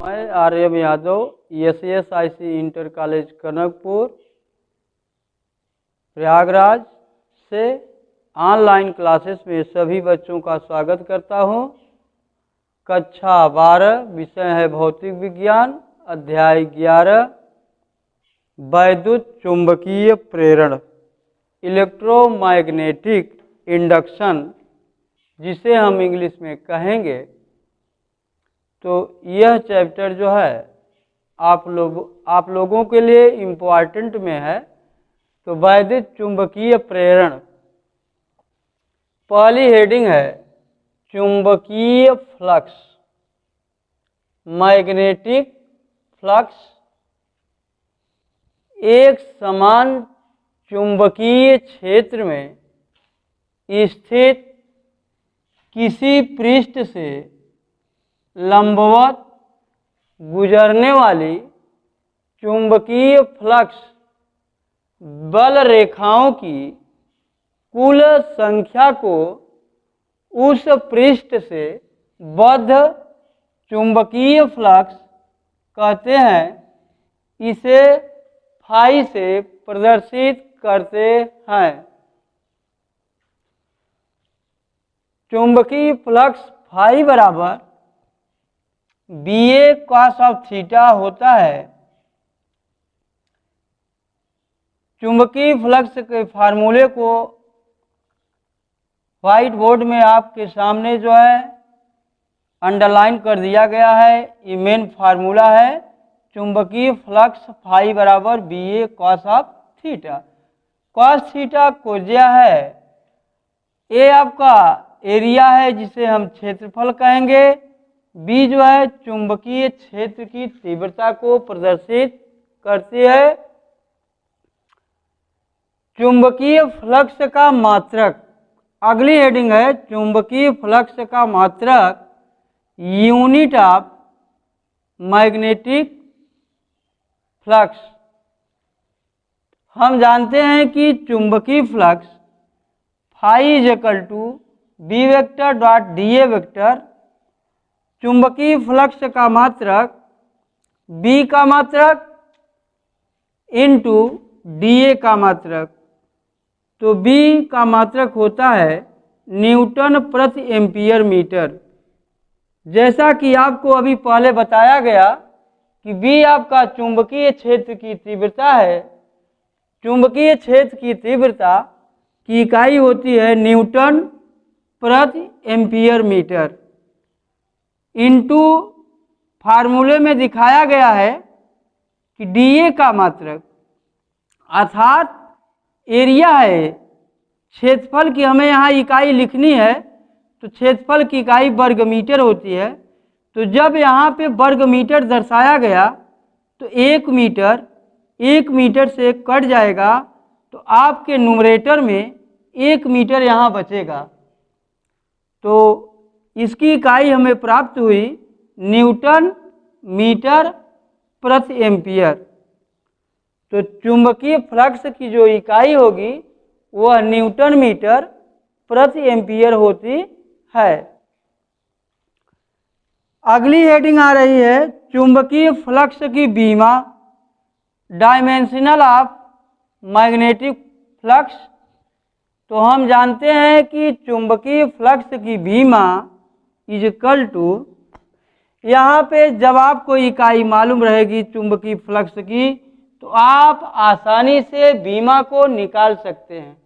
मैं Aryam Yadav SSIC inter college Kanakpur Prayagraj से online classes में सभी बच्चों का स्वागत करता हूं। कक्षा 12 विषय है भौतिक विज्ञान, अध्याय 11 वैद्युत चुंबकीय प्रेरण, इलेक्ट्रोमैग्नेटिक इंडक्शन, जिसे हम इंग्लिश में कहेंगे। तो यह चैप्टर जो है आप लोगों के लिए इम्पोर्टेंट में है। तो वैद्युत चुंबकीय प्रेरण, पहली हेडिंग है चुंबकीय फ्लक्स, मैग्नेटिक फ्लक्स। एक समान चुंबकीय क्षेत्र में स्थित किसी पृष्ठ से लंबवत गुजरने वाली चुंबकीय फ्लक्स बल रेखाओं की कुल संख्या को उस पृष्ठ से बद्ध चुंबकीय फ्लक्स कहते हैं। इसे फाई से प्रदर्शित करते हैं। चुंबकीय फ्लक्स फाई बराबर BA cos ऑफ थीटा होता है। चुंबकीय फ्लक्स के फार्मूले को व्हाइट बोर्ड में आपके सामने जो है अंडरलाइन कर दिया गया है। ये मेन फार्मूला है। चुंबकीय फ्लक्स फाई बराबर BA cos of theta. cos theta कोज्या है। ए आपका एरिया है जिसे हम क्षेत्रफल कहेंगे। बी जो है चुंबकीय क्षेत्र की तीव्रता को प्रदर्शित करती है। चुंबकीय फ्लक्स का मात्रक, अगली हेडिंग है चुंबकीय फ्लक्स का मात्रक, यूनिट ऑफ मैग्नेटिक फ्लक्स। हम जानते हैं कि चुंबकीय flux phi is equal to B vector dot DA vector. चुंबकीय फ्लक्स का मात्रक B का मात्रक इंटू DA का मात्रक। तो B का मात्रक होता है न्यूटन प्रति एम्पियर मीटर। जैसा कि आपको अभी पहले बताया गया कि B आपका चुंबकीय क्षेत्र की तीव्रता है। चुंबकीय क्षेत्र की तीव्रता की इकाई होती है न्यूटन प्रति एम्पियर मीटर। इंटू फार्मूले में दिखाया गया है कि DA का मात्रक अर्थात एरिया है। क्षेत्रफल की हमें यहाँ इकाई लिखनी है तो क्षेत्रफल की इकाई वर्ग मीटर होती है। तो जब यहाँ पे वर्ग मीटर दर्शाया गया तो 1 मीटर से कट जाएगा तो आपके न्यूमरेटर में 1 मीटर यहाँ बचेगा। तो इसकी इकाई हमें प्राप्त हुई न्यूटन मीटर प्रति एम्पियर। तो चुंबकीय फ्लक्स की जो इकाई होगी वह न्यूटन मीटर प्रति एम्पियर होती है। अगली हेडिंग आ रही है चुंबकीय फ्लक्स की बीमा, डायमेंशनल ऑफ मैग्नेटिक फ्लक्स। तो हम जानते हैं कि चुंबकीय फ्लक्स की बीमा इज इक्वल टू, यहाँ पे जब आपको इकाई मालूम रहेगी चुंबकीय फ्लक्स की तो आप आसानी से बीमा को निकाल सकते हैं।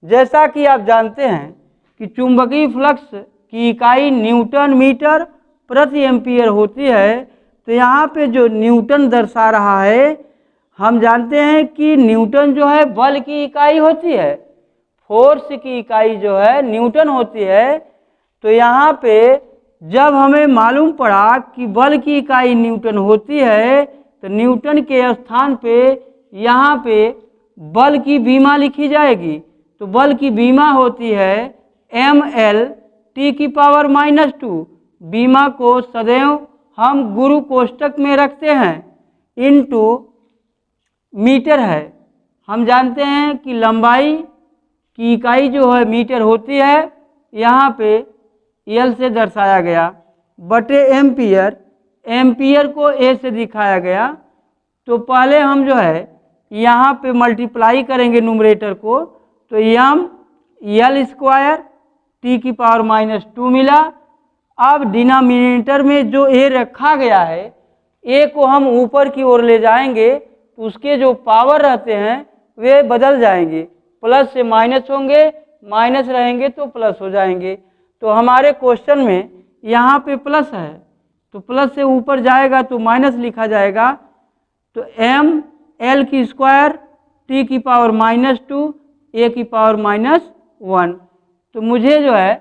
जैसा कि आप जानते हैं कि चुंबकीय फ्लक्स की इकाई न्यूटन मीटर प्रति एम्पियर होती है। तो यहाँ पे जो न्यूटन दर्शा रहा है, हम जानते हैं कि न्यूटन जो है बल की इकाई होती है, फोर्स की इकाई जो है न्यूटन होती है। तो यहाँ पे जब हमें मालूम पड़ा कि बल की इकाई न्यूटन होती है तो न्यूटन के स्थान पे यहाँ पे बल की बीमा लिखी जाएगी। तो बल की बीमा होती है mL/10⁻²। बीमा को सदैव हम गुरु कोष्टक में रखते हैं, इंटू मीटर है। हम जानते हैं कि लंबाई की इकाई जो है मीटर होती है, यहाँ पे L से दर्शाया गया बटे एम्पियर। एम्पियर को ए से दिखाया गया, तो पहले हम जो है यहाँ पे मल्टीप्लाई करेंगे न्यूमरेटर को, तो यम एल स्क्वायर टी की पावर -2 मिला। अब डिनोमिनेटर में जो ए रखा गया है, ए को हम ऊपर की ओर ले जाएंगे तो उसके जो पावर रहते हैं वे बदल जाएंगे, प्लस से माइनस होंगे, माइनस रहेंगे तो प्लस हो जाएंगे। तो हमारे क्वेश्चन में यहाँ पे प्लस है, तो प्लस से ऊपर जाएगा तो माइनस लिखा जाएगा। तो एम एल की स्क्वायर टी की पावर -2 ए की पावर -1। तो मुझे जो है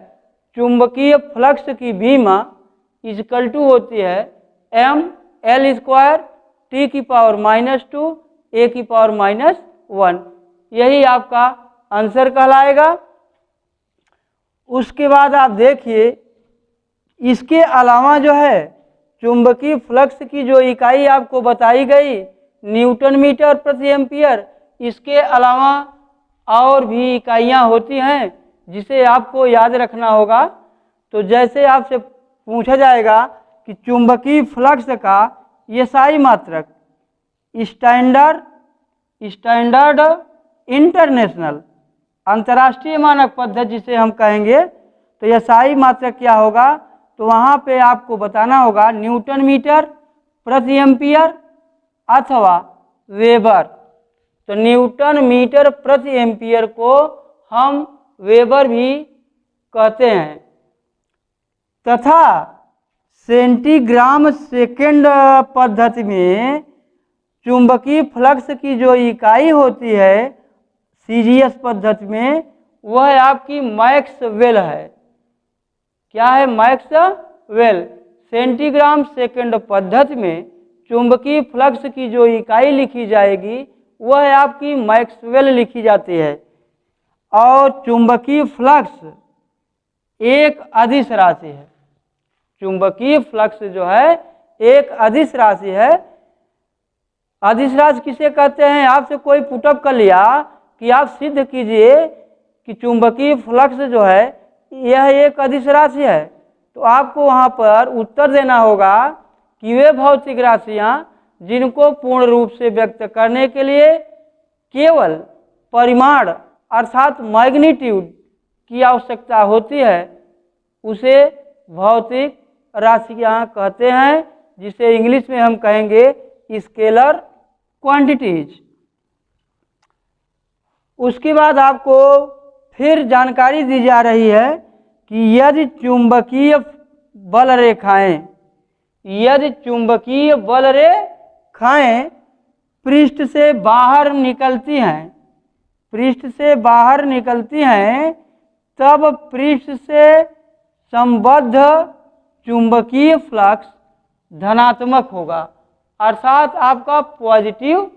चुंबकीय फ्लक्स की बीमा इजकल टू होती है एम एल स्क्वायर टी की पावर -2 ए की पावर -1। यही आपका आंसर कहलाएगा। उसके बाद आप देखिए, इसके अलावा जो है चुंबकीय फ्लक्स की जो इकाई आपको बताई गई न्यूटन मीटर प्रति एम्पियर, इसके अलावा और भी इकाइयाँ होती हैं जिसे आपको याद रखना होगा। तो जैसे आपसे पूछा जाएगा कि चुंबकीय फ्लक्स का एसआई मात्रक स्टैंडर्ड इंटरनेशनल अंतर्राष्ट्रीय मानक पद्धति जिसे हम कहेंगे, तो एसआई मात्रक क्या होगा, तो वहाँ पे आपको बताना होगा न्यूटन मीटर प्रति एम्पियर अथवा वेबर। तो न्यूटन मीटर प्रति एम्पियर को हम वेबर भी कहते हैं, तथा सेंटीग्राम सेकेंड पद्धति में चुंबकीय फ्लक्स की जो इकाई होती है सीजीएस पद्धति में, वह आपकी मैक्सवेल है। क्या है? मैक्सवेल। सेंटीग्राम सेकेंड पद्धति में चुंबकीय फ्लक्स की जो इकाई लिखी जाएगी वह आपकी मैक्सवेल लिखी जाती है। और चुंबकीय फ्लक्स एक अदिश राशि है। चुंबकीय फ्लक्स जो है एक अदिश राशि है। अदिश राशि किसे कहते हैं? आपसे कोई पुटअप कर लिया कि आप सिद्ध कीजिए कि चुंबकीय फ्लक्स जो है यह एक अदिश राशि है, तो आपको वहाँ पर उत्तर देना होगा कि वे भौतिक राशियाँ जिनको पूर्ण रूप से व्यक्त करने के लिए केवल परिमाण अर्थात मैग्नीट्यूड की आवश्यकता होती है, उसे भौतिक राशियाँ कहते हैं, जिसे इंग्लिश में हम कहेंगे स्केलर क्वांटिटीज। उसके बाद आपको फिर जानकारी दी जा रही है कि यदि चुंबकीय बल रेखाएं पृष्ठ से बाहर निकलती हैं, तब पृष्ठ से संबद्ध चुंबकीय फ्लक्स धनात्मक होगा, अर्थात आपका पॉजिटिव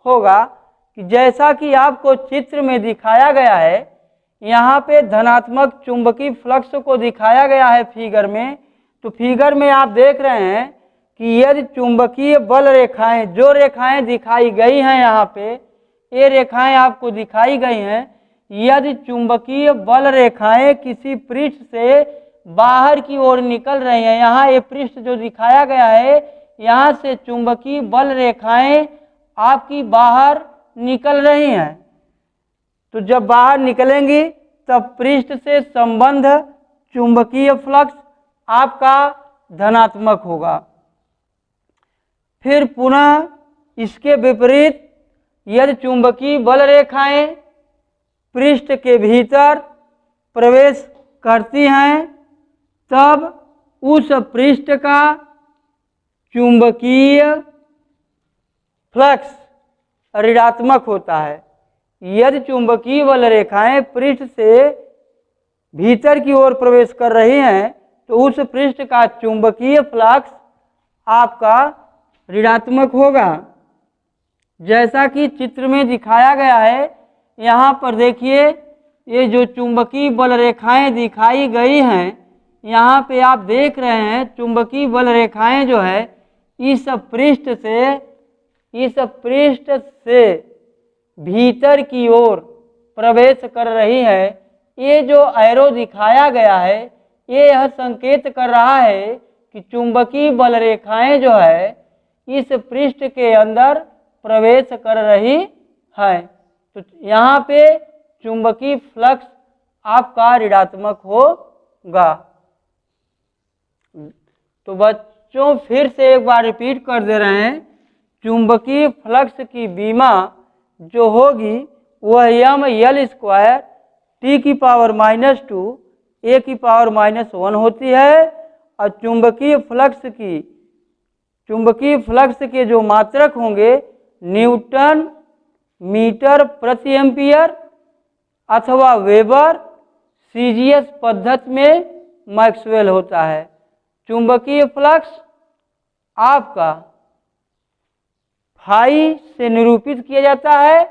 होगा। कि जैसा कि आपको चित्र में दिखाया गया है, यहाँ पे धनात्मक चुंबकीय फ्लक्स को दिखाया गया है फिगर में। तो फिगर में आप देख रहे हैं कि यदि चुंबकीय बल रेखाएं, जो रेखाएं दिखाई गई हैं यहाँ पे, ये रेखाएं आपको दिखाई गई हैं, यदि चुंबकीय बल रेखाएं किसी पृष्ठ से बाहर की ओर निकल रही हैं, यहाँ ये पृष्ठ जो दिखाया गया है, यहाँ से चुंबकीय बल रेखाएं आपकी बाहर निकल रही हैं, तो जब बाहर निकलेंगी तब पृष्ठ से संबंध चुंबकीय फ्लक्स आपका धनात्मक होगा। फिर पुनः इसके विपरीत यदि चुंबकीय बल रेखाएं पृष्ठ के भीतर प्रवेश करती हैं, तब उस पृष्ठ का चुंबकीय फ्लक्स ऋणात्मक होता है। यदि चुंबकीय बल रेखाएं पृष्ठ से भीतर की ओर प्रवेश कर रही हैं, तो उस पृष्ठ का चुंबकीय फ्लक्स आपका ऋणात्मक होगा। जैसा कि चित्र में दिखाया गया है, यहाँ पर देखिए ये जो चुंबकीय बल रेखाएं दिखाई गई हैं, यहाँ पे आप देख रहे हैं चुंबकीय बल रेखाएं जो है इस पृष्ठ से भीतर की ओर प्रवेश कर रही है। ये जो एरो दिखाया गया है, ये यह संकेत कर रहा है कि कि चुंबकीय बल रेखाएं जो है इस पृष्ठ के अंदर प्रवेश कर रही है। तो यहाँ पे चुंबकीय फ्लक्स आपका ऋणात्मक होगा। तो बच्चों फिर से एक बार रिपीट कर दे रहे हैं, चुंबकीय फ्लक्स की बीमा जो होगी वह m l स्क्वायर t की पावर -2 a की पावर -1 होती है। और चुंबकीय फ्लक्स के जो मात्रक होंगे न्यूटन मीटर प्रति एम्पियर अथवा वेबर, सीजीएस पद्धति में मैक्सवेल होता है। चुंबकीय फ्लक्स आपका फाई से निरूपित किया जाता है।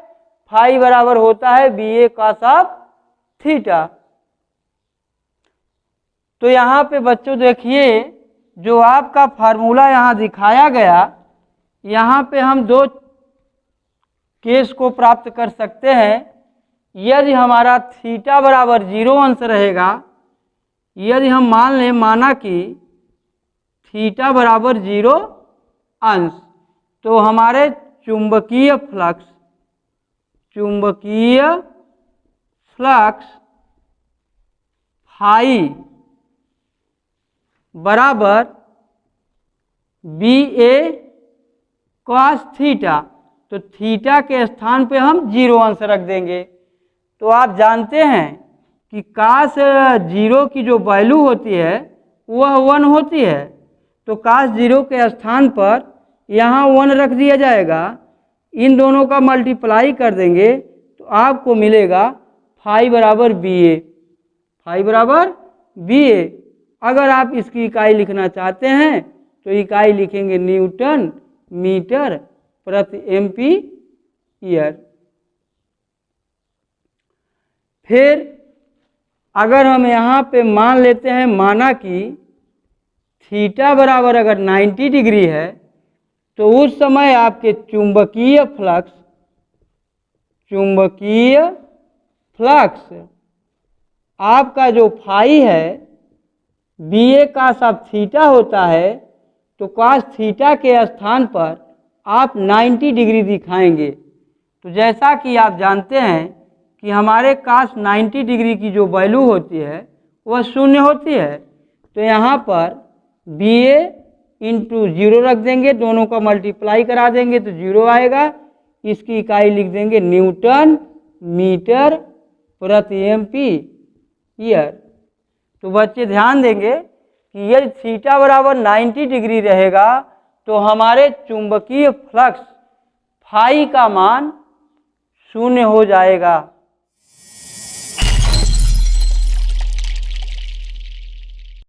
फाई बराबर होता है BA cos ऑफ थीटा। तो यहाँ पे बच्चों देखिए जो आपका फार्मूला यहाँ दिखाया गया, यहाँ पे हम दो केस को प्राप्त कर सकते हैं। यदि हमारा थीटा बराबर 0 अंश रहेगा, यदि हम माना कि थीटा बराबर 0 अंश, तो हमारे चुंबकीय फ्लक्स फाई बराबर BA cos थीटा। तो थीटा के स्थान पे हम 0 अंश रख देंगे। तो आप जानते हैं कि cos 0 की जो वैल्यू होती है वह 1 होती है। तो cos 0 के स्थान पर यहाँ 1 रख दिया जाएगा, इन दोनों का मल्टीप्लाई कर देंगे तो आपको मिलेगा फाई बराबर BA। अगर आप इसकी इकाई लिखना चाहते हैं तो इकाई लिखेंगे न्यूटन मीटर प्रति एम्पीयर। फिर अगर हम यहाँ पे मान लेते हैं, माना कि थीटा बराबर अगर 90 डिग्री है, तो उस समय आपके चुंबकीय फ्लक्स आपका जो फाई है BA cos ऑफ थीटा होता है। तो cos थीटा के स्थान पर आप 90 डिग्री दिखाएंगे। तो जैसा कि आप जानते हैं कि हमारे cos 90 डिग्री की जो वैल्यू होती है वह 0 होती है। तो यहाँ पर BA इंटू 0 रख देंगे, दोनों का मल्टीप्लाई करा देंगे तो 0 आएगा। इसकी इकाई लिख देंगे न्यूटन मीटर प्रति एम्पीयर। तो बच्चे ध्यान देंगे कि यदि थीटा बराबर 90 डिग्री रहेगा तो हमारे चुंबकीय फ्लक्स फाई का मान 0 हो जाएगा।